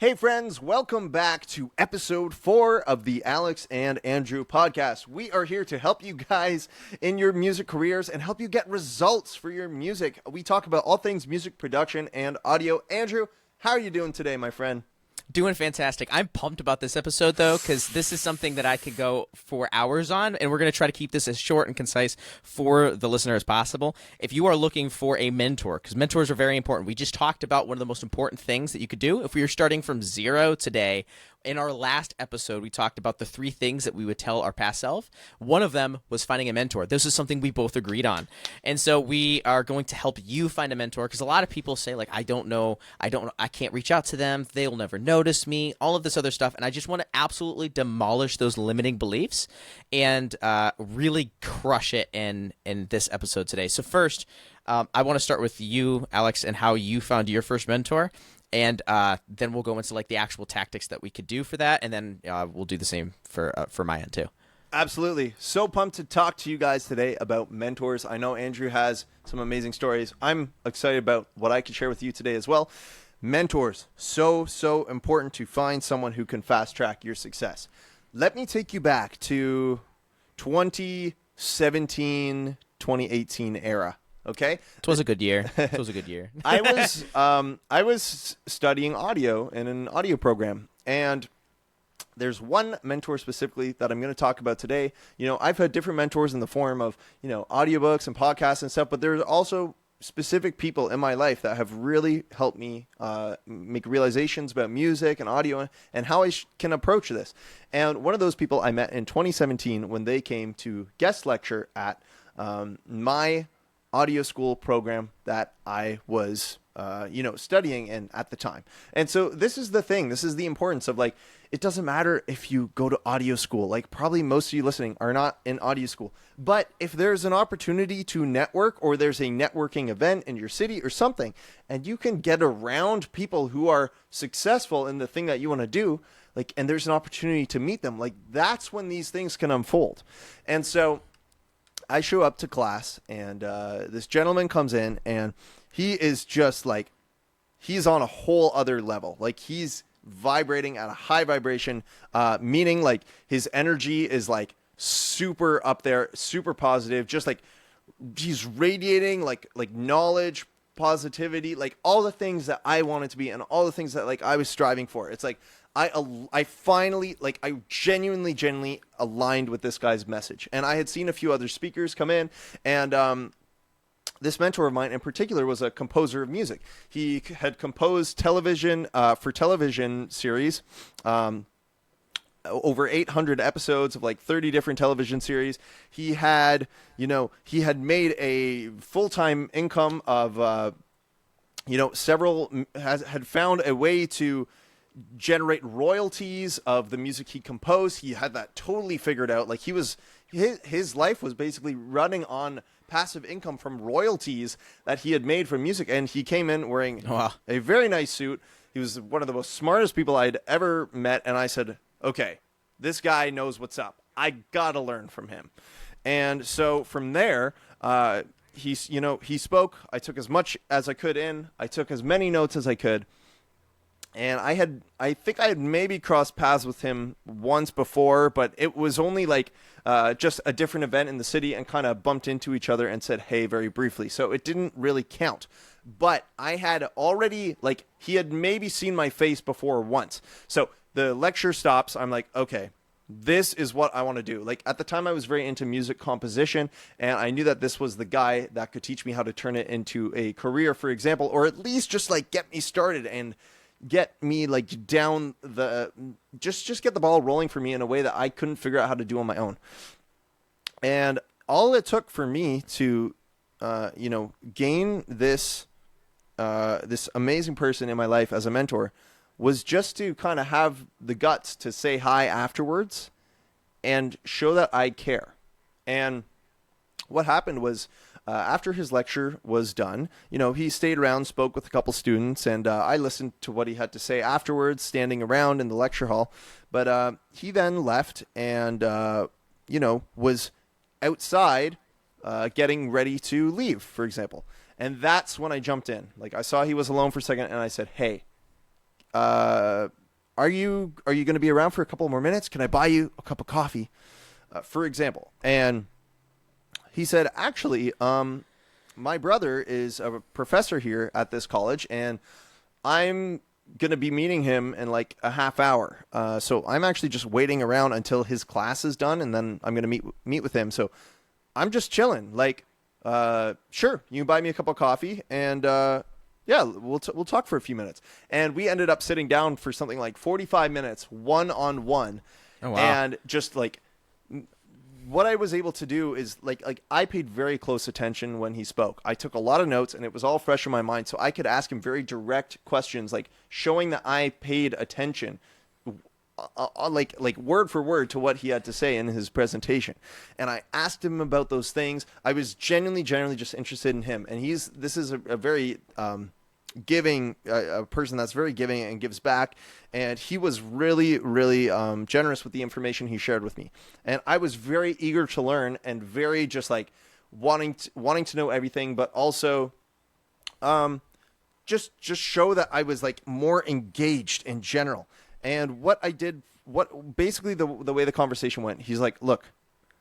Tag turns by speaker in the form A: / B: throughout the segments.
A: Hey friends, welcome back to episode 4 of the Alex and Andrew podcast. We are here to help you guys in your music careers and help you get results for your music. We talk about all things music production and audio. Andrew, how are you doing today, my friend?
B: Doing fantastic. I'm pumped about this episode, though, because this is something that I could go for hours on, and we're going to try to keep this as short and concise for the listener as possible. If you are looking for a mentor, because mentors are very important, we just talked about one of the most important things that you could do if we were starting from zero today. In our last episode, we talked about the 3 things that we would tell our past self. One of them was finding a mentor. This is something we both agreed on. And so we are going to help you find a mentor, because a lot of people say, like, I can't reach out to them. They'll never notice me, all of this other stuff. And I just want to absolutely demolish those limiting beliefs and really crush it in this episode today. So first, I want to start with you, Alex, and how you found your first mentor. And then we'll go into like the actual tactics that we could do for that, and then we'll do the same for my end too.
A: Absolutely. So pumped to talk to you guys today about mentors. I know Andrew has some amazing stories. I'm excited about what I can share with you today as well. Mentors, so important to find someone who can fast track your success. Let me take you back to 2017, 2018 era. Okay.
B: It was a good year.
A: I was studying audio in an audio program, and there's one mentor specifically that I'm going to talk about today. You know, I've had different mentors in the form of, audiobooks and podcasts and stuff, but there's also specific people in my life that have really helped me make realizations about music and audio and how I can approach this. And one of those people I met in 2017 when they came to guest lecture at my audio school program that I was, studying in at the time. And so this is the thing. This is the importance of, like, it doesn't matter if you go to audio school. Like, probably most of you listening are not in audio school. But if there's an opportunity to network, or there's a networking event in your city or something, and you can get around people who are successful in the thing that you want to do, like, and there's an opportunity to meet them, like, that's when these things can unfold. And so I show up to class, and this gentleman comes in, and he is just like, he's on a whole other level. Like, he's vibrating at a high vibration, meaning like his energy is like super up there, super positive, just like he's radiating like knowledge, positivity, like all the things that I wanted to be and all the things that like I was striving for. It's like I finally, like, I genuinely aligned with this guy's message. And I had seen a few other speakers come in, and this mentor of mine in particular was a composer of music. He had composed television for television series, over 800 episodes of like 30 different television series. He had made a full-time income of, had found a way to generate royalties of the music he composed. He had that totally figured out. Like, his life was basically running on passive income from royalties that he had made from music. And he came in wearing a very nice suit. He was one of the most smartest people I'd ever met. And I said, okay, this guy knows what's up. I gotta learn from him. And so from there, he spoke. I took as much as I could in. I took as many notes as I could. And I think I had maybe crossed paths with him once before, but it was only like just a different event in the city, and kind of bumped into each other and said, hey, very briefly. So it didn't really count. But I had already, like, he had maybe seen my face before once. So the lecture stops. I'm like, okay, this is what I want to do. Like, at the time I was very into music composition, and I knew that this was the guy that could teach me how to turn it into a career, for example, or at least just like get me started and get me like down the, just get the ball rolling for me in a way that I couldn't figure out how to do on my own. And all it took for me to, gain this amazing person in my life as a mentor was just to kind of have the guts to say hi afterwards and show that I care. And what happened was, after his lecture was done, he stayed around, spoke with a couple students, and I listened to what he had to say afterwards, standing around in the lecture hall. But he then left and, was outside getting ready to leave, for example. And that's when I jumped in. Like, I saw he was alone for a second, and I said, hey, are you going to be around for a couple more minutes? Can I buy you a cup of coffee, for example? And he said, actually, my brother is a professor here at this college, and I'm going to be meeting him in like a half hour. So I'm actually just waiting around until his class is done, and then I'm going to meet with him. So I'm just chilling. Like, sure, you can buy me a cup of coffee, and yeah, we'll talk for a few minutes. And we ended up sitting down for something like 45 minutes, one-on-one.
B: Oh, wow.
A: And just like what I was able to do is like I paid very close attention when he spoke. I took a lot of notes, and it was all fresh in my mind, so I could ask him very direct questions, like showing that I paid attention, like word for word to what he had to say in his presentation. And I asked him about those things. I was genuinely just interested in him, and this is a very giving a person that's very giving and gives back, and he was really generous with the information he shared with me, and I was very eager to learn and very just like wanting to know everything, but also just show that I was like more engaged in general. And what basically the way the conversation went, he's like, look,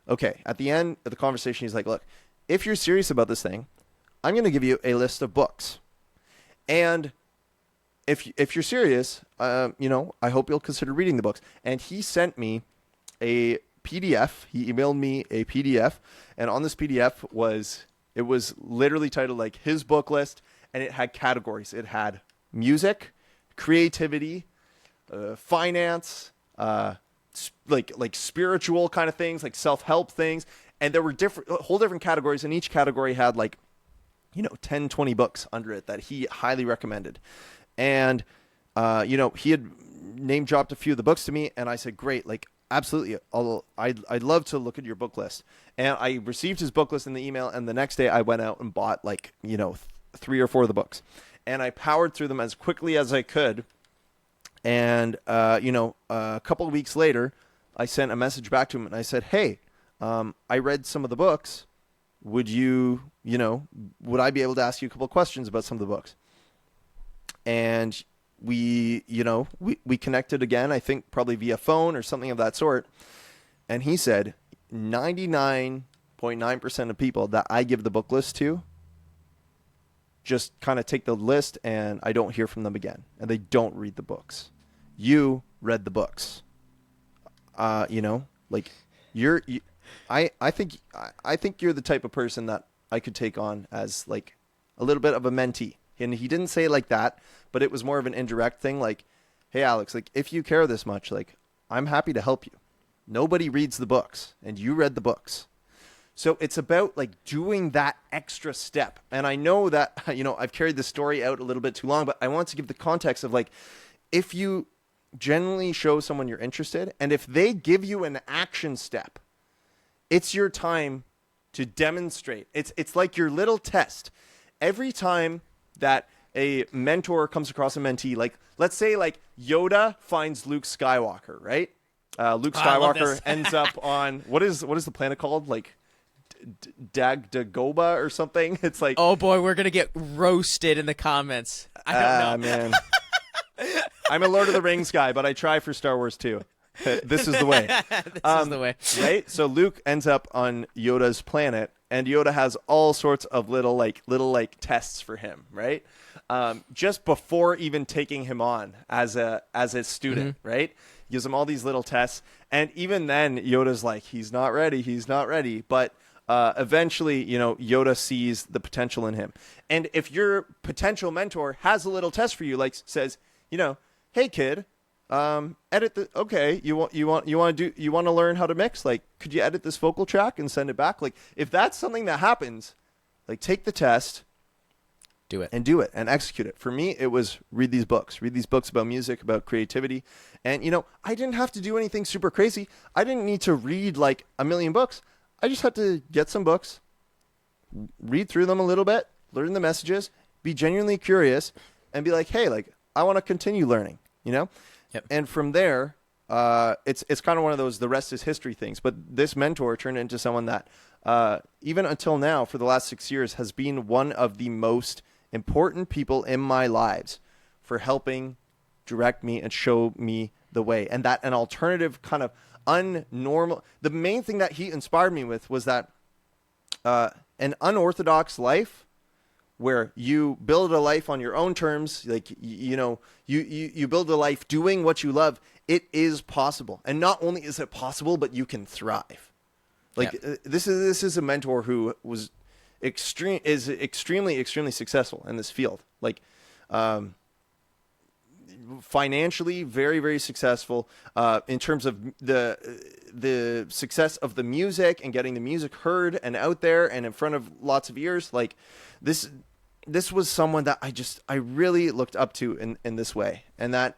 A: okay, at the end of the conversation, he's like, look, if you're serious about this thing, I'm going to give you a list of books. And if you're serious, I hope you'll consider reading the books. And he sent me a PDF. He emailed me a PDF, and on this PDF it was literally titled like his book list, and it had categories. It had music, creativity, finance, like spiritual kind of things, like self-help things, and there were whole different categories, and each category had like 10, 20 books under it that he highly recommended. And, he had name dropped a few of the books to me, and I said, great, like, absolutely. I'd love to look at your book list. And I received his book list in the email, and the next day I went out and bought like, 3 or 4 of the books, and I powered through them as quickly as I could. And, a couple of weeks later, I sent a message back to him, and I said, hey, I read some of the books. Would I be able to ask you a couple of questions about some of the books? And we connected again, I think probably via phone or something of that sort. And he said 99.9% of people that I give the book list to just kind of take the list, and I don't hear from them again, and they don't read the books. You read the books. I think you're the type of person that I could take on as like a little bit of a mentee. And he didn't say it like that, but it was more of an indirect thing. Like, hey, Alex, like if you care this much, like I'm happy to help you. Nobody reads the books, and you read the books. So it's about like doing that extra step. And I know that, I've carried the story out a little bit too long, but I want to give the context of like, if you genuinely show someone you're interested, and if they give you an action step, it's your time to demonstrate. It's like your little test. Every time that a mentor comes across a mentee, like let's say like Yoda finds Luke Skywalker, right? Luke Skywalker ends up on what is the planet called? Like Dagdagoba or something. It's like,
B: oh boy, we're gonna get roasted in the comments. I don't know,
A: man. I'm a Lord of the Rings guy, but I try for Star Wars too. This is the way.
B: This is the way.
A: Right? So Luke ends up on Yoda's planet, and Yoda has all sorts of little tests for him, right? Just before even taking him on as a student, right? Gives him all these little tests, and even then Yoda's like, he's not ready. But eventually, Yoda sees the potential in him. And if your potential mentor has a little test for you, like says, hey kid, edit the, okay, you want to learn how to mix? Like, could you edit this vocal track and send it back? Like, if that's something that happens, like take the test,
B: do it
A: and execute it. For me, it was read these books about music, about creativity. And, I didn't have to do anything super crazy. I didn't need to read like a million books. I just had to get some books, read through them a little bit, learn the messages, be genuinely curious, and be like, hey, like, I want to continue learning, Yep. And from there, it's kind of one of those, the rest is history things. But this mentor turned into someone that, even until now, for the last 6 years, has been one of the most important people in my lives for helping direct me and show me the way, and that an alternative kind of unnormal. The main thing that he inspired me with was that an unorthodox life where you build a life on your own terms, like, you build a life doing what you love. It is possible. And not only is it possible, but you can thrive. Like, this is a mentor who is extremely successful in this field. Like, financially, very, very successful, in terms of the success of the music and getting the music heard and out there and in front of lots of ears. Like, this was someone that I really looked up to in this way. And that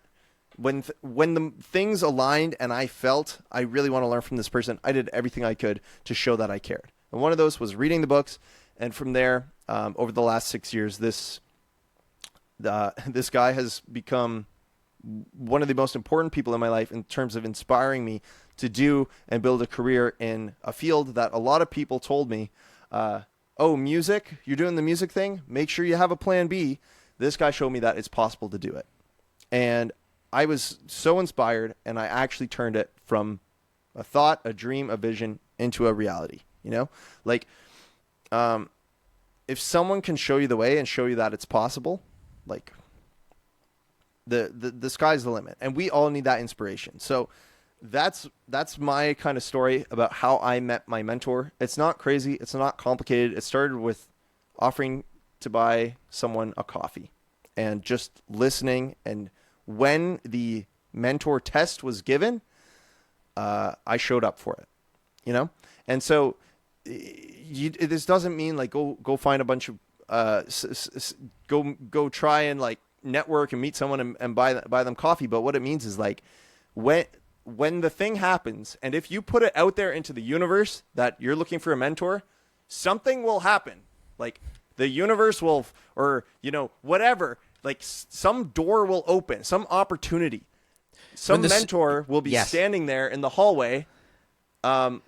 A: when the things aligned and I felt I really want to learn from this person, I did everything I could to show that I cared. And one of those was reading the books. And from there, over the last 6 years, this guy has become one of the most important people in my life in terms of inspiring me to do and build a career in a field that a lot of people told me, oh, music, you're doing the music thing, make sure you have a plan B. This guy showed me that it's possible to do it. And I was so inspired, and I actually turned it from a thought, a dream, a vision into a reality, Like, if someone can show you the way and show you that it's possible, like, the sky's the limit, and we all need that inspiration. So that's my kind of story about how I met my mentor. It's not crazy. It's not complicated. It started with offering to buy someone a coffee and just listening. And when the mentor test was given, I showed up for it, And so this doesn't mean like go find a bunch of go try and like network and meet someone and buy them coffee. But what it means is like when the thing happens, and if you put it out there into the universe that you're looking for a mentor, something will happen. Like the universe will, or whatever, like some door will open, some opportunity. Some mentor will be standing there in the hallway,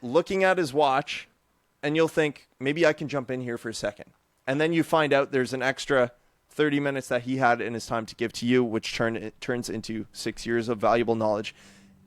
A: looking at his watch, and you'll think, maybe I can jump in here for a second. And then you find out there's an extra 30 minutes that he had in his time to give to you, which turns into 6 years of valuable knowledge.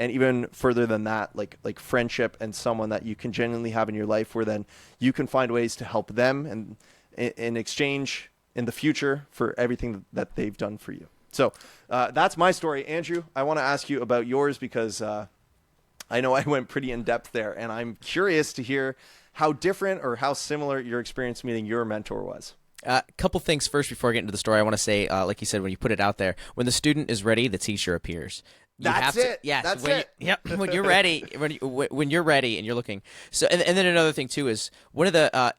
A: And even further than that, like friendship and someone that you can genuinely have in your life, where then you can find ways to help them and in exchange in the future for everything that they've done for you. So that's my story. Andrew, I want to ask you about yours because I know I went pretty in depth there, and I'm curious to hear how different or how similar your experience meeting your mentor was.
B: A couple things first before I get into the story. I want to say, like you said, when you put it out there, when the student is ready, the teacher appears.
A: That's it.
B: Yes,
A: that's it.
B: When you're ready, when you're ready and you're looking. So, and then another thing too is one of the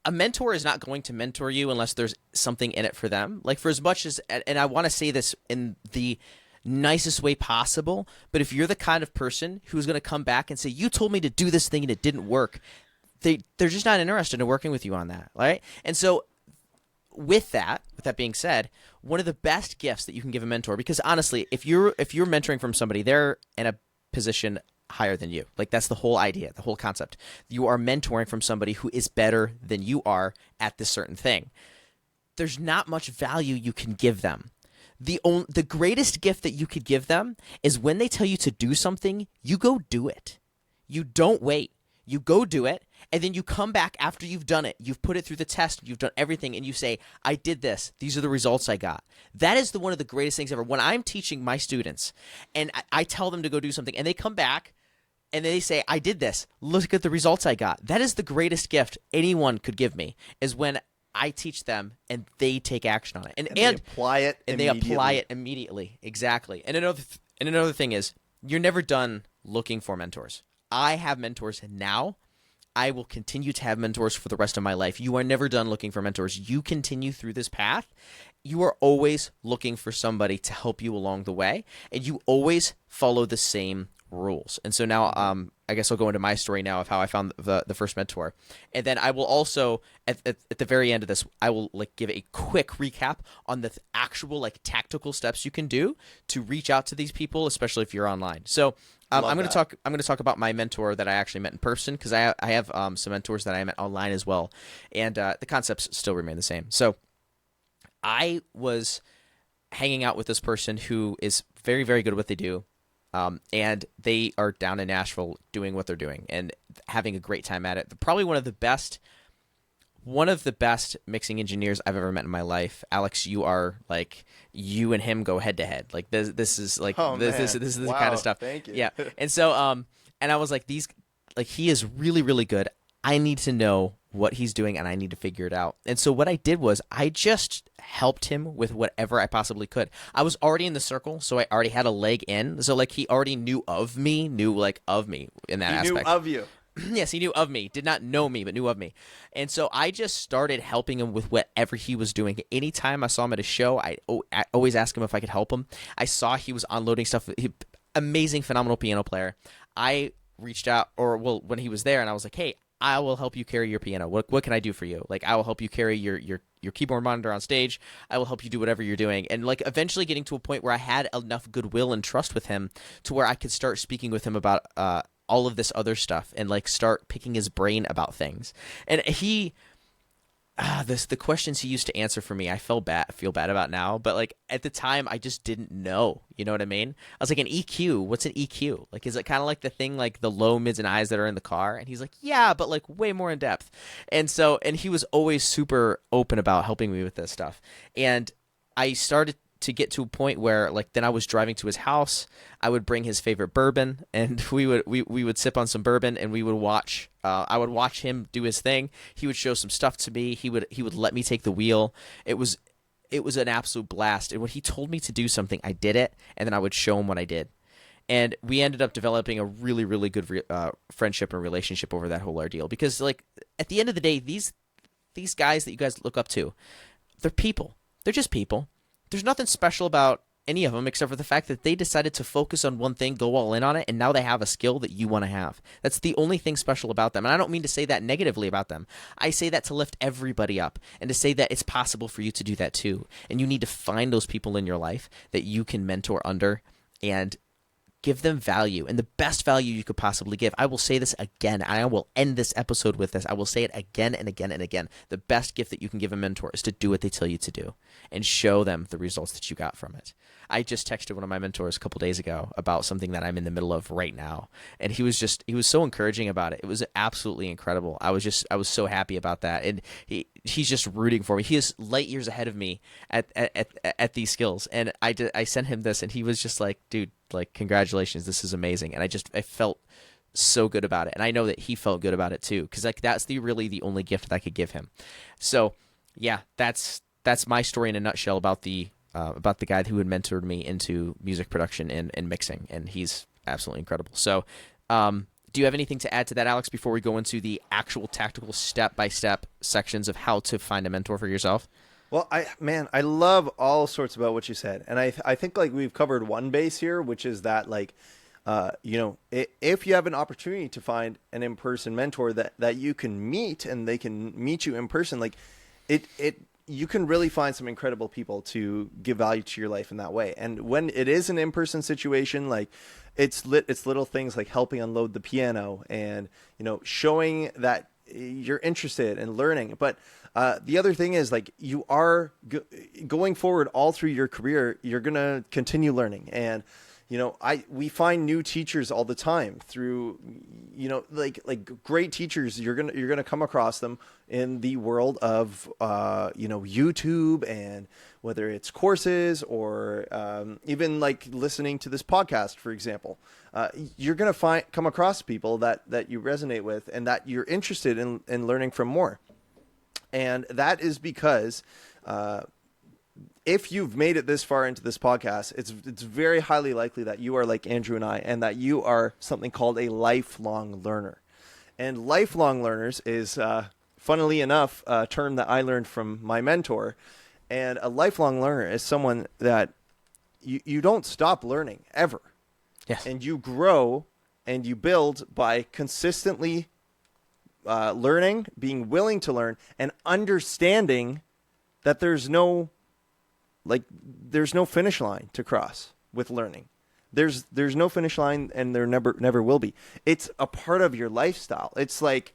B: a mentor is not going to mentor you unless there's something in it for them. Like for as much as, and I want to say this in the nicest way possible, but if you're the kind of person who's going to come back and say, you told me to do this thing and it didn't work, they're just not interested in working with you on that, right? And so with that being said, one of the best gifts that you can give a mentor, because honestly, if you're mentoring from somebody, they're in a position higher than you. Like that's the whole idea, the whole concept. You are mentoring from somebody who is better than you are at this certain thing. There's not much value you can give them. The greatest gift that you could give them is when they tell you to do something, you go do it. You don't wait. You go do it, and then you come back after you've done it. You've put it through the test. You've done everything, and you say, I did this. These are the results I got. That is one of the greatest things ever. When I'm teaching my students, and I tell them to go do something, and they come back, and they say, I did this. Look at the results I got. That is the greatest gift anyone could give me, is when I teach them, and they take action on it. And
A: they apply it immediately.
B: They apply it immediately. Exactly. And another thing is, you're never done looking for mentors. I have mentors now. I will continue to have mentors for the rest of my life. You are never done looking for mentors. You continue through this path. You are always looking for somebody to help you along the way, and you always follow the same rules. And so now I guess I'll go into my story now of how I found the first mentor. And then I will also, at the very end of this, I will give a quick recap on the actual tactical steps you can do to reach out to these people, especially if you're online. So I'm going to talk about my mentor that I actually met in person, because I have some mentors that I met online as well, and the concepts still remain the same. So I was hanging out with this person who is very, very good at what they do. And they are down in Nashville doing what they're doing and having a great time at it. Probably one of the best mixing engineers I've ever met in my life. Alex, you are like, you and him go head to head. Like this is like, this is the kind of stuff.
A: Thank you.
B: Yeah. And so, and I was like, he is really, really good. I need to know what he's doing and I need to figure it out. And so what I did was I just helped him with whatever I possibly could. I was already in the circle, so I already had a leg in. So like he already knew of me in that aspect.
A: Knew of you.
B: Yes, he knew of me. Did not know me, but knew of me. And so I just started helping him with whatever he was doing. Anytime I saw him at a show, I always asked him if I could help him. I saw he was unloading stuff. Amazing, phenomenal piano player. I reached out, when he was there, and I was like, hey, I will help you carry your piano. What can I do for you? Like, I will help you carry your keyboard monitor on stage. I will help you do whatever you're doing. And like eventually getting to a point where I had enough goodwill and trust with him to where I could start speaking with him about all of this other stuff and like start picking his brain about things. And the questions he used to answer for me, I feel bad about now, but like at the time I just didn't know. You know what I mean? I was like, an EQ, what's an EQ? Like, is it kind of like the thing, like the low, mids, and highs that are in the car? And he's like, yeah, but like way more in depth. And he was always super open about helping me with this stuff. And I started to get to a point where like then I was driving to his house. I would bring his favorite bourbon and we would sip on some bourbon and we would watch I would watch him do his thing. He would show some stuff to me. He would let me take the wheel. It was an absolute blast. And when he told me to do something, I did it, and then I would show him what I did. And we ended up developing a really, really good friendship and relationship over that whole ordeal. Because like at the end of the day, these guys that you guys look up to, they're people. They're just people. There's nothing special about any of them except for the fact that they decided to focus on one thing, go all in on it, and now they have a skill that you want to have. That's the only thing special about them. And I don't mean to say that negatively about them. I say that to lift everybody up and to say that it's possible for you to do that too. And you need to find those people in your life that you can mentor under and give them value, and the best value you could possibly give. I will say this again, and I will end this episode with this. I will say it again and again and again. The best gift that you can give a mentor is to do what they tell you to do and show them the results that you got from it. I just texted one of my mentors a couple days ago about something that I'm in the middle of right now, and he was so encouraging about it. It was absolutely incredible. I was so happy about that, and he's just rooting for me. He is light years ahead of me at these skills, and I sent him this, and he was just like, dude, like, congratulations, this is amazing. And I felt so good about it, and I know that he felt good about it too, because like that's really the only gift that I could give him. So yeah, that's my story in a nutshell about the guy who had mentored me into music production and mixing, and he's absolutely incredible. So do you have anything to add to that, Alex, before we go into the actual tactical step-by-step sections of how to find a mentor for yourself?
A: Well, I love all sorts about what you said, and I think like we've covered one base here, which is that like, if you have an opportunity to find an in-person mentor that you can meet and they can meet you in person, like you can really find some incredible people to give value to your life in that way. And when it is an in-person situation, like it's little things like helping unload the piano and showing that you're interested in learning, but the other thing is like you are going forward all through your career, you're going to continue learning. And, we find new teachers all the time through, like great teachers. You're going to come across them in the world of, YouTube, and whether it's courses or even like listening to this podcast, for example, you're going to come across people that you resonate with and that you're interested in learning from more. And that is because if you've made it this far into this podcast, it's very highly likely that you are like Andrew and I, and that you are something called a lifelong learner. And lifelong learners is, funnily enough, a term that I learned from my mentor. And a lifelong learner is someone that you don't stop learning ever.
B: Yes.
A: And you grow and you build by consistently learning, being willing to learn, and understanding that there's no finish line to cross with learning. There's no finish line, and there never will be. It's a part of your lifestyle. It's like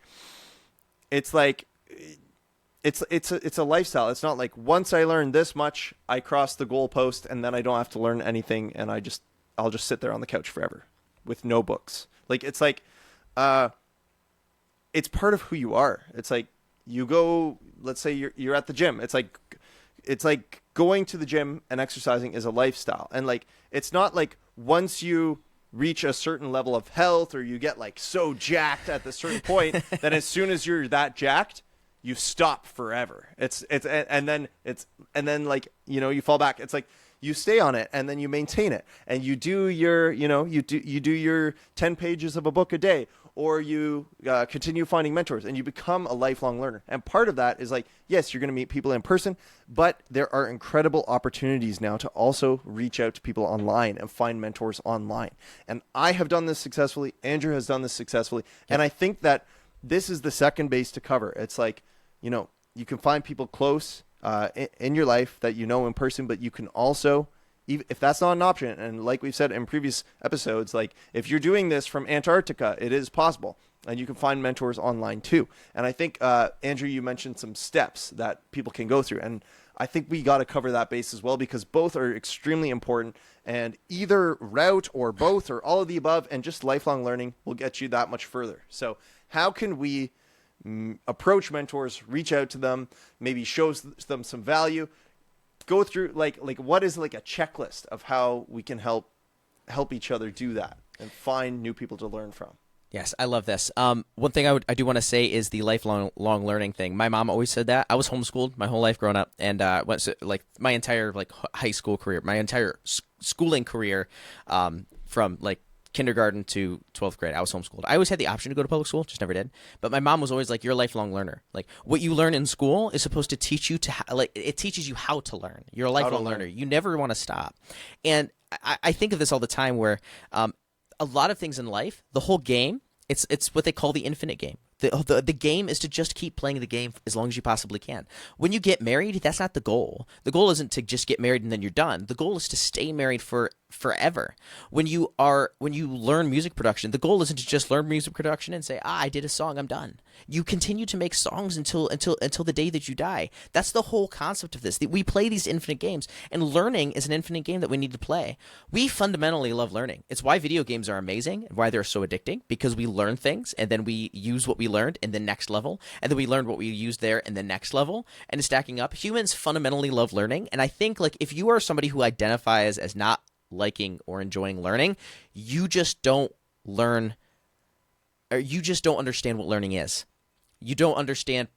A: it's a lifestyle. It's not like once I learn this much, I cross the goalpost and then I don't have to learn anything, and I'll just sit there on the couch forever with no books. Like it's like it's part of who you are. It's like you go, let's say you're at the gym. It's like going to the gym and exercising is a lifestyle. And like it's not like once you reach a certain level of health or you get like so jacked at a certain point that as soon as you're that jacked, you stop forever. And then like, you know, you fall back. It's like you stay on it and then you maintain it and you do your, you do your 10 pages of a book a day, or you continue finding mentors and you become a lifelong learner. And part of that is like, yes, you're going to meet people in person, but there are incredible opportunities now to also reach out to people online and find mentors online. And I have done this successfully. Andrew has done this successfully. Yep. And I think that this is the second base to cover. It's like, you know, you can find people close in your life that you know in person, but you can also, even if that's not an option, and like we've said in previous episodes, like if you're doing this from Antarctica, it is possible, and you can find mentors online too. And I think, Andrew, you mentioned some steps that people can go through, and I think we got to cover that base as well, because both are extremely important, and either route or both or all of the above and just lifelong learning will get you that much further. So how can we approach mentors, reach out to them, maybe show them some value, go through like what is like a checklist of how we can help each other do that and find new people to learn from?
B: Yes, I love this. One thing I do want to say is the lifelong learning thing. My mom always said that. I was homeschooled my whole life growing up, and went to, like my entire like high school career, my entire schooling career, from like kindergarten to 12th grade, I was homeschooled. I always had the option to go to public school, just never did. But my mom was always like, you're a lifelong learner. Like what you learn in school is supposed to teach you to, it teaches you how to learn. You're a lifelong learner. You never want to stop. And I think of this all the time where a lot of things in life, the whole game, it's what they call the infinite game. The game is to just keep playing the game as long as you possibly can. When you get married, that's not the goal. The goal isn't to just get married and then you're done. The goal is to stay married forever. When you learn music production, the goal isn't to just learn music production and say, I did a song, I'm done. You continue to make songs until the day that you die. That's the whole concept of this. We play these infinite games, and learning is an infinite game that we need to play. We fundamentally love learning. It's why video games are amazing and why they're so addicting, because we learn things and then we use what we learned in the next level, and then we learned what we used there in the next level, and it's stacking up. Humans fundamentally love learning, and I think like if you are somebody who identifies as not liking or enjoying learning, you just don't learn, or you just don't understand what learning is. You don't understand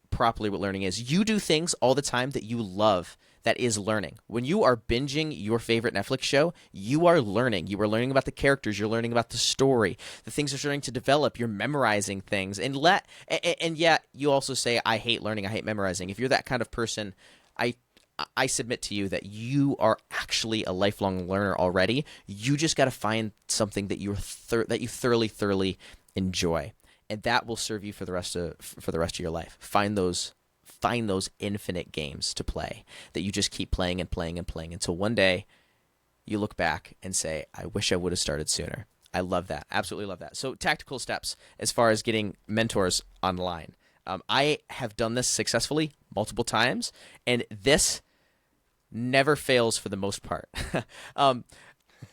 B: properly what learning is. You do things all the time that you love, that is learning. When you are binging your favorite Netflix show, you are learning. You are learning about the characters. You're learning about the story. The things are starting to develop. You're memorizing things. And yet you also say, I hate learning. I hate memorizing. If you're that kind of person, I submit to you that you are actually a lifelong learner already. You just got to find something that you thoroughly enjoy, and that will serve you for the rest of your life. Find those infinite games to play that you just keep playing and playing and playing until one day you look back and say, I wish I would have started sooner. I love that. Absolutely love that. So tactical steps as far as getting mentors online. I have done this successfully multiple times, and this never fails for the most part.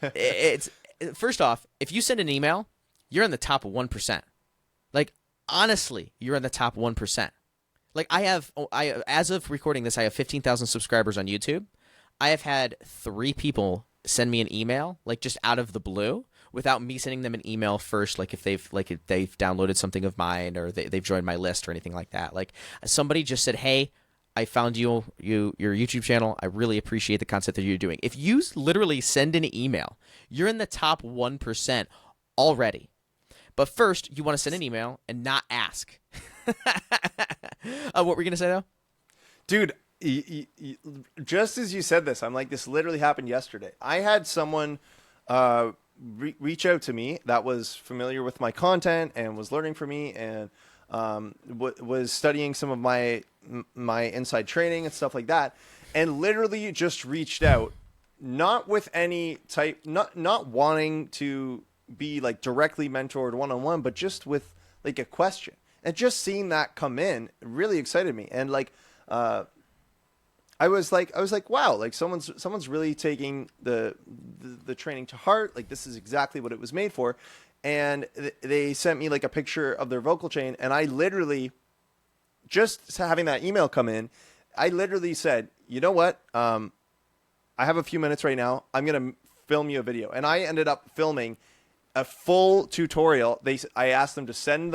B: It's first off, if you send an email, you're in the top 1%. Like honestly, you're in the top 1%. Like I as of recording this, I have 15,000 subscribers on YouTube. I have had 3 people send me an email, like just out of the blue, without me sending them an email first, like if they've downloaded something of mine or they've joined my list or anything like that. Like somebody just said, hey, I found your YouTube channel. I really appreciate the content that you're doing. If you literally send an email, you're in the top 1% already. But first, you want to send an email and not ask. What were you going to say, though?
A: Dude, just as you said this, I'm like, this literally happened yesterday. I had someone reach out to me that was familiar with my content and was learning from me and was studying some of my inside training and stuff like that, and literally just reached out, not with any type, not wanting to be like directly mentored one-on-one, but just with like a question. And just seeing that come in really excited me. And like, I was like, wow, like someone's really taking the training to heart. Like this is exactly what it was made for. And they sent me like a picture of their vocal chain, and I literally, just having that email come in, I literally said, you know what? I have a few minutes right now. I'm gonna film you a video, and I ended up filming a full tutorial. I asked them to send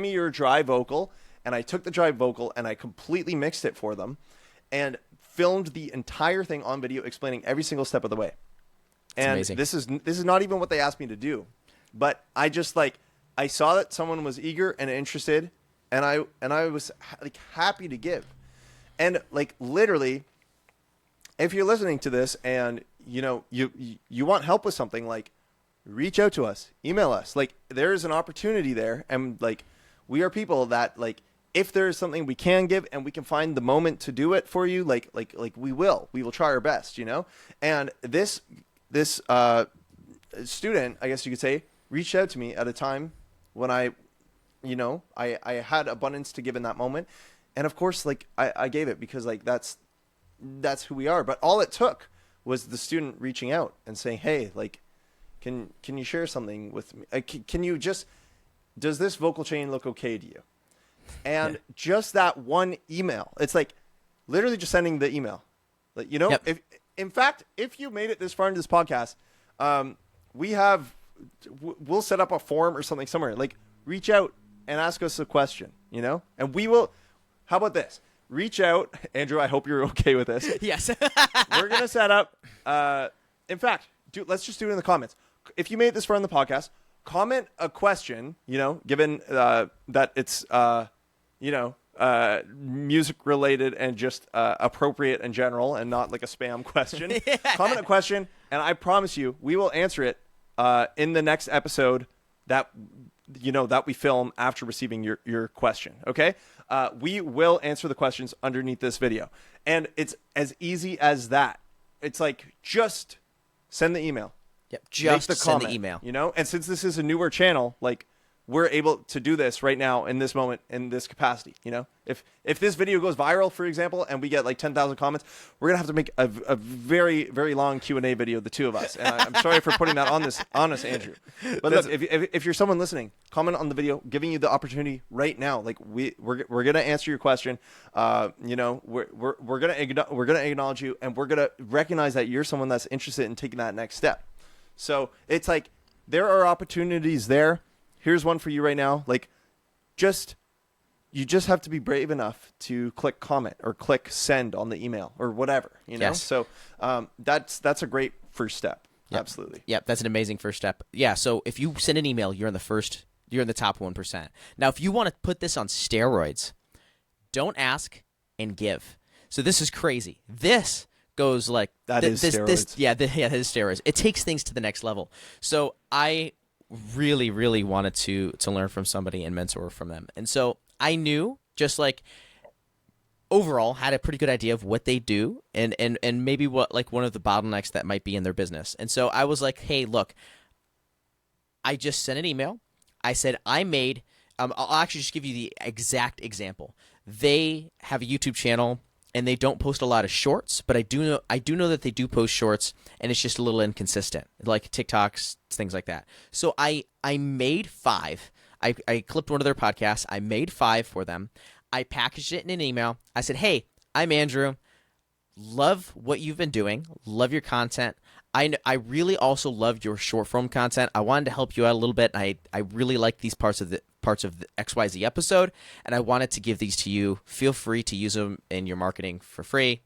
A: me your dry vocal, and I took the dry vocal and I completely mixed it for them, and filmed the entire thing on video, explaining every single step of the way. And
B: amazing.
A: This is not even what they asked me to do, but I just I saw that someone was eager and interested, and I was like happy to give. And like literally, if you're listening to this and you know you want help with something, like reach out to us, email us. Like there is an opportunity there, and like we are people that like if there is something we can give and we can find the moment to do it for you, like we will try our best, you know. And this student, I guess you could say, reached out to me at a time when I had abundance to give in that moment. And of course, like I gave it because like that's who we are. But all it took was the student reaching out and saying, hey, like, can you share something with me? Does this vocal chain look okay to you? And just that one email, it's like literally just sending the email. Like, you know, if you made it this far into this podcast, we'll set up a form or something somewhere. Like reach out and ask us a question, you know, and we will. How about this? Reach out, Andrew. I hope you're okay with this.
B: Yes.
A: We're gonna set up. In fact, let's just do it in the comments. If you made it this far in the podcast, comment a question. You know, given that it's music related and just appropriate in general, and not like a spam question.
B: Yeah.
A: Comment a question, and I promise you, we will answer it in the next episode that we film after receiving your question. Okay. We will answer the questions underneath this video. And it's as easy as that. It's like, just send the email.
B: Yep, just
A: the
B: send
A: comment,
B: the email.
A: You know? And since this is a newer channel, like, we're able to do this right now in this moment, in this capacity, you know? If this video goes viral, for example, and we get like 10,000 comments, we're going to have to make a very, very long Q&A video, the two of us. And I'm sorry for putting that on us, Andrew. But look, if you're someone listening, comment on the video, giving you the opportunity right now. Like we're going to answer your question. We're going to acknowledge you, and we're going to recognize that you're someone that's interested in taking that next step. So it's like, there are opportunities there. Here's one for you right now. Like, you just have to be brave enough to click comment or click send on the email or whatever, you know?
B: Yes.
A: So that's a great first step.
B: Yep.
A: Absolutely.
B: Yep, that's an amazing first step. Yeah, so if you send an email, you're in the top 1%. Now, if you want to put this on steroids, don't ask and give. So this is crazy. This goes like
A: that is steroids.
B: That is steroids. It takes things to the next level. So I really, really wanted to learn from somebody and mentor from them. And so I knew, just like overall, had a pretty good idea of what they do and maybe what like one of the bottlenecks that might be in their business. And so I was like, hey, look, I just sent an email. I said I made I'll actually just give you the exact example. They have a YouTube channel and they don't post a lot of shorts, but I do know that they do post shorts, and it's just a little inconsistent, like TikToks, things like that. So I made 5. I clipped one of their podcasts. I made 5 for them. I packaged it in an email. I said, hey, I'm Andrew. Love what you've been doing. Love your content. I really also loved your short form content. I wanted to help you out a little bit. I really like these parts of the XYZ episode, and I wanted to give these to you. Feel free to use them in your marketing for free.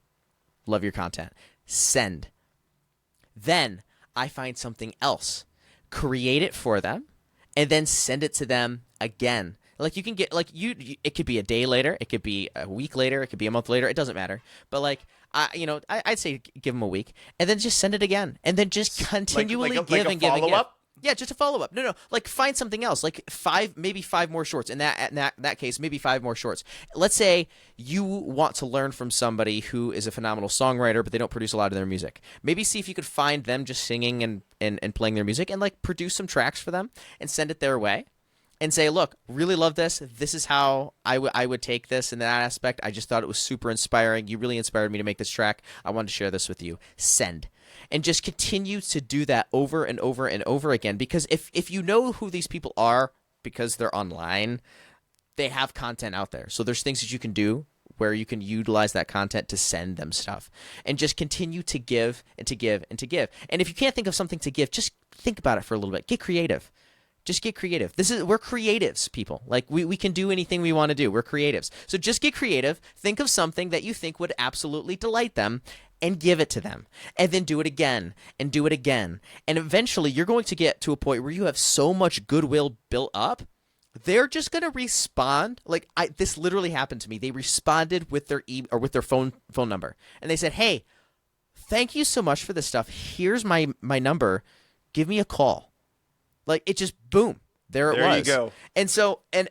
B: Love your content. Send. Then I find something else, create it for them, and then send it to them again. Like you can get it could be a day later, it could be a week later, it could be a month later. It doesn't matter. But like I'd say give them a week, and then just send it again, and then just continually give and give and give. Yeah, just a follow up. No, like find something else, like maybe 5 more shorts. In that case, maybe 5 more shorts. Let's say you want to learn from somebody who is a phenomenal songwriter, but they don't produce a lot of their music. Maybe see if you could find them just singing and playing their music, and like produce some tracks for them and send it their way. and say, look, really love this. This is how I would take this in that aspect. I just thought it was super inspiring. You really inspired me to make this track. I wanted to share this with you. Send. And just continue to do that over and over and over again. Because if you know who these people are because they're online, they have content out there. So there's things that you can do where you can utilize that content to send them stuff. And just continue to give and to give and to give. And if you can't think of something to give, just think about it for a little bit. Get creative. Just get creative. We're creatives, people. Like we can do anything we want to do. We're creatives. So just get creative. Think of something that you think would absolutely delight them and give it to them. And then do it again and do it again. And eventually you're going to get to a point where you have so much goodwill built up, they're just going to respond. Like this literally happened to me. They responded with their or with their phone number. And they said, "Hey, thank you so much for this stuff. Here's my number. Give me a call." Like it just boom, there it was.
A: There you go.
B: And so and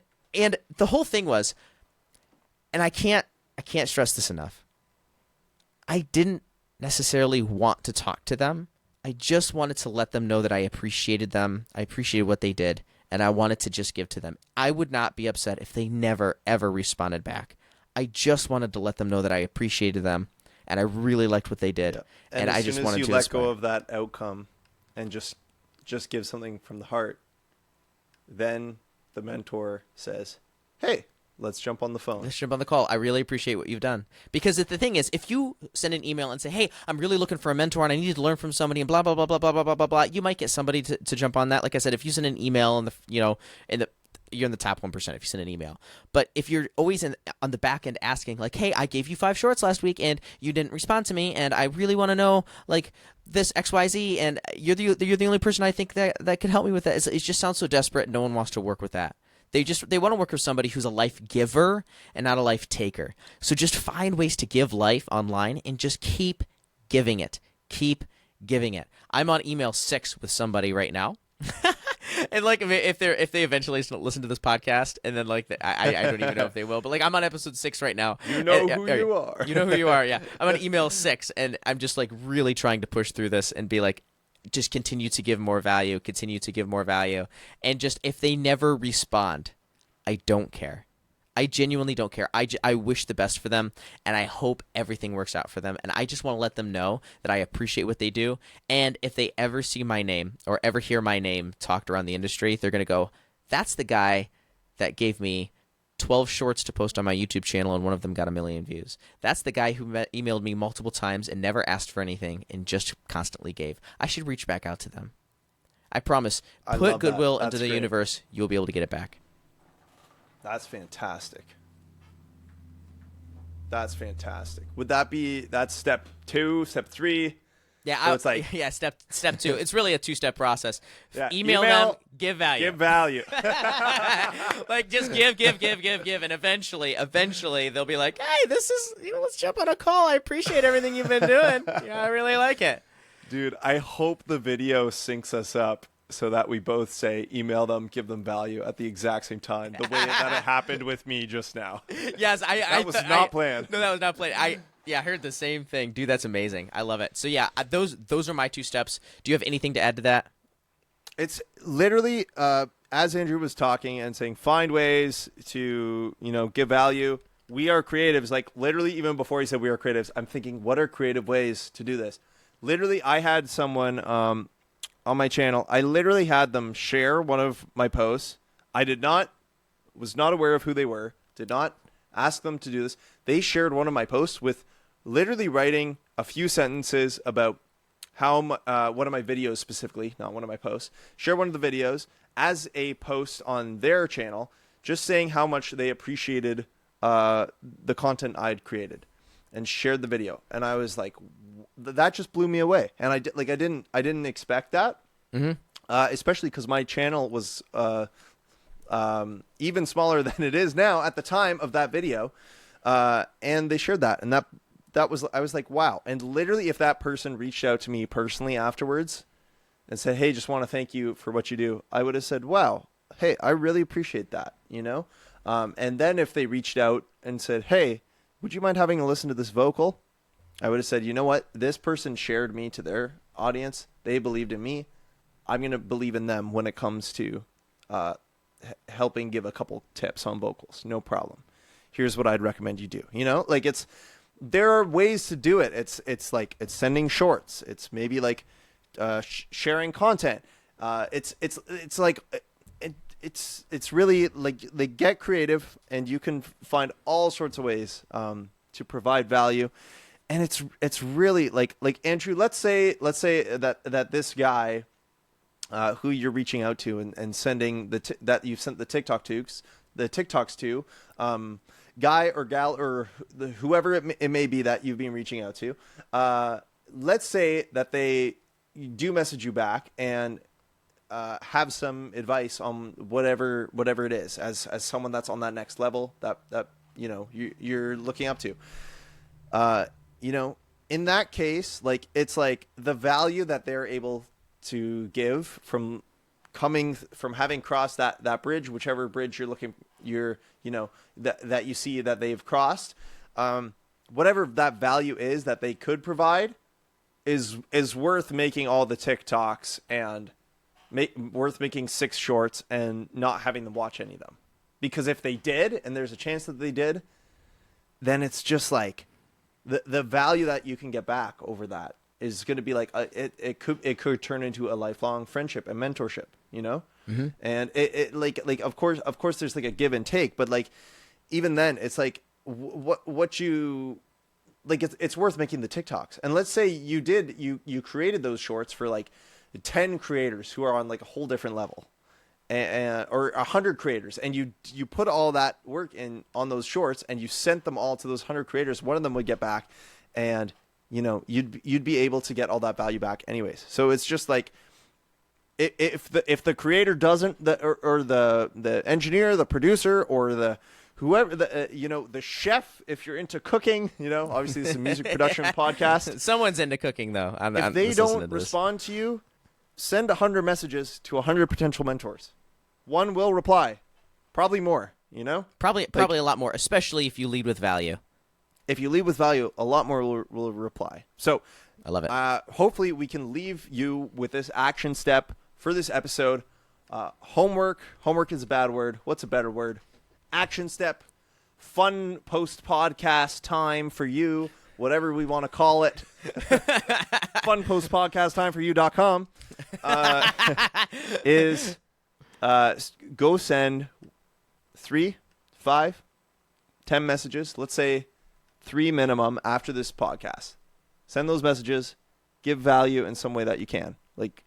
B: the whole thing was, and I can't stress this enough. I didn't necessarily want to talk to them. I just wanted to let them know that I appreciated them. I appreciated what they did, and I wanted to just give to them. I would not be upset if they never ever responded back. I just wanted to let them know that I appreciated them, and I really liked what they did.
A: Yeah.
B: And I just wanted to
A: as soon as you let
B: inspire.
A: go of that outcome and just give something from the heart, then the mentor says, "Hey, let's jump on the phone."
B: Let's jump on the call. I really appreciate what you've done. Because the thing is, if you send an email and say, "Hey, I'm really looking for a mentor and I need to learn from somebody," and blah blah blah blah blah blah blah blah blah, you might get somebody to jump on that. Like I said, if you send an email and you're in the top 1% if you send an email. But if you're always on the back end asking, like, "Hey, I gave you 5 shorts last week and you didn't respond to me, and I really want to know like this XYZ, and you're the only person I think that could help me with that." It just sounds so desperate, and no one wants to work with that. They want to work with somebody who's a life giver and not a life taker. So just find ways to give life online and just keep giving it. Keep giving it. I'm on email 6 with somebody right now. And like if they eventually listen to this podcast, and then like I don't even know if they will, but like I'm on episode 6 right now.
A: You know who you are.
B: You know who you are. Yeah, I'm on email 6, and I'm just like really trying to push through this and be like, just continue to give more value, continue to give more value, and just if they never respond, I don't care. I genuinely don't care. I wish the best for them, and I hope everything works out for them. And I just want to let them know that I appreciate what they do. And if they ever see my name or ever hear my name talked around the industry, they're going to go, "That's the guy that gave me 12 shorts to post on my YouTube channel, and one of them got 1 million views. That's the guy who emailed me multiple times and never asked for anything and just constantly gave." I should reach back out to them. I promise.
A: I
B: Put
A: love
B: goodwill
A: that.
B: into the
A: That's great.
B: universe. You'll be able to get it back.
A: That's fantastic. That's fantastic. Would that be that's step 2, step 3?
B: Yeah,
A: So it's like
B: step 2. It's really a 2-step process.
A: Yeah,
B: Email them, give value.
A: Give value.
B: Like just give, and eventually they'll be like, "Hey, this is let's jump on a call. I appreciate everything you've been doing. Yeah, I really like it."
A: Dude, I hope the video syncs us up so that we both say email them, give them value at the exact same time. The way that it happened with me just now.
B: Yes,
A: That was not planned.
B: No, that was not planned. I heard the same thing. Dude, that's amazing. I love it. So yeah, those are my 2 steps. Do you have anything to add to that?
A: It's literally as Andrew was talking and saying, find ways to, give value. We are creatives. Like literally even before he said we are creatives, I'm thinking, what are creative ways to do this? Literally, I had someone on my channel, I literally had them share one of my posts. I was not aware of who they were, did not ask them to do this. They shared one of my posts with literally writing a few sentences about how one of my videos specifically, not one of my posts, share one of the videos as a post on their channel, just saying how much they appreciated the content I'd created, and shared the video. And I was like, that just blew me away. And I didn't expect that, especially because my channel was even smaller than it is now at the time of that video. And they shared that, and that was, I was like, wow. And literally, if that person reached out to me personally afterwards and said, "Hey, just want to thank you for what you do," I would have said, "Wow, hey, I really appreciate that," And then if they reached out and said, "Hey, would you mind having a listen to this vocal?" I would have said, "You know what? This person shared me to their audience. They believed in me. I'm going to believe in them when it comes to helping give a couple tips on vocals. No problem. Here's what I'd recommend you do. You know, like there are ways to do it. It's like it's sending shorts. It's maybe like sharing content. It's like it's really like they get creative, and you can find all sorts of ways to provide value. And it's really like Andrew, let's say that this guy who you're reaching out to and sending that you've sent the TikToks to, guy or gal or whoever it may be that you've been reaching out to, let's say that they do message you back and have some advice on whatever it is, as someone that's on that next level that you know you're looking up to. You know, in that case, like it's like the value that they're able to give from having crossed that bridge, whichever bridge you know that you see that they've crossed, whatever that value is that they could provide is worth making all the TikToks and worth making 6 shorts and not having them watch any of them. Because if they did, and there's a chance that they did, then it's just like the value that you can get back over that is going to be like it could turn into a lifelong friendship and mentorship, you know. Mm-hmm. And it like of course there's like a give and take, but like even then it's like what you like it's worth making the TikToks. And let's say you created those shorts for like 10 creators who are on like a whole different level, or 100 creators, and you put all that work in on those shorts and you sent them all to those 100 creators. One of them would get back, and you know you'd be able to get all that value back anyways. So it's just like if the creator doesn't, or the engineer, the producer, or the whoever, the chef, if you're into cooking, you know, obviously this is a music production podcast.
B: Someone's into cooking though.
A: If they don't respond to you, send 100 messages to 100 potential mentors. One will reply, probably more. You know,
B: probably a lot more, especially if you lead with value.
A: If you lead with value, a lot more will reply. So
B: I love it.
A: Hopefully we can leave you with this action step for this episode. Homework is a bad word. What's a better word? Action step. Fun post-podcast time for you, whatever we want to call it. Fun post-podcast time for you.com is go send 3, 5, 10 messages. Let's say 3 minimum after this podcast. Send those messages. Give value in some way that you can. Like,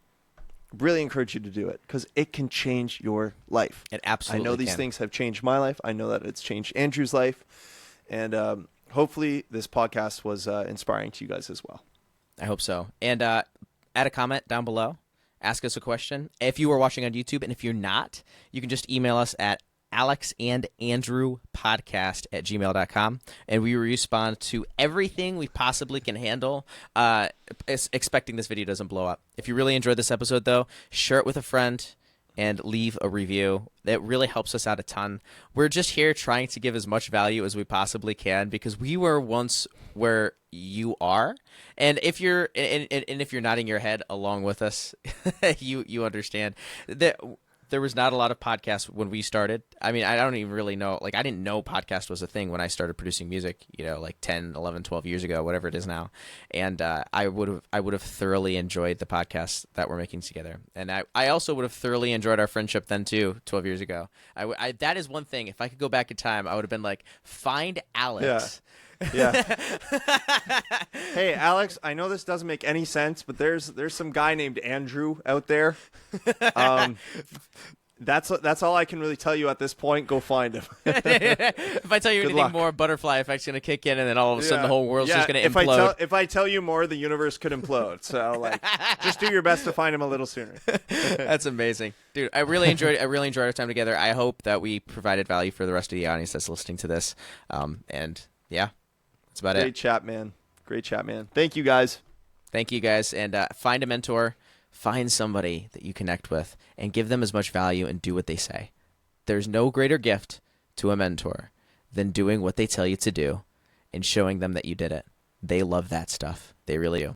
A: really encourage you to do it because it can change your life.
B: It absolutely
A: I know these things have changed my life. I know that it's changed Andrew's life. And hopefully this podcast was inspiring to you guys as well.
B: I hope so. And add a comment down below. Ask us a question. If you are watching on YouTube, and if you're not, you can just email us at alexandandrewpodcast@gmail.com, and we respond to everything we possibly can handle, expecting this video doesn't blow up. If you really enjoyed this episode, though, share it with a friend and leave a review. That really helps us out a ton. We're just here trying to give as much value as we possibly can because we were once where you are. And if you're if you're nodding your head along with us, you understand that there was not a lot of podcasts when we started. I mean, I don't even really know. Like, I didn't know podcast was a thing when I started producing music, you know, like 10, 11, 12 years ago, whatever it is now. And I would have thoroughly enjoyed the podcast that we're making together. And I also would have thoroughly enjoyed our friendship then, too, 12 years ago. That is one thing. If I could go back in time, I would have been like, find Alex.
A: Yeah. Hey, Alex, I know this doesn't make any sense, but there's some guy named Andrew out there. That's all I can really tell you at this point. Go find him.
B: If I tell you anything more, butterfly effect's going to kick in, and then all of a sudden the whole world's just going to implode.
A: If I tell you more, the universe could implode. So, like, just do your best to find him a little sooner.
B: That's amazing. Dude, I really enjoyed our time together. I hope that we provided value for the rest of the audience that's listening to this. And, yeah. That's about it.
A: Great chat, man. Thank you, guys.
B: And find a mentor, find somebody that you connect with, and give them as much value and do what they say. There's no greater gift to a mentor than doing what they tell you to do and showing them that you did it. They love that stuff. They really do.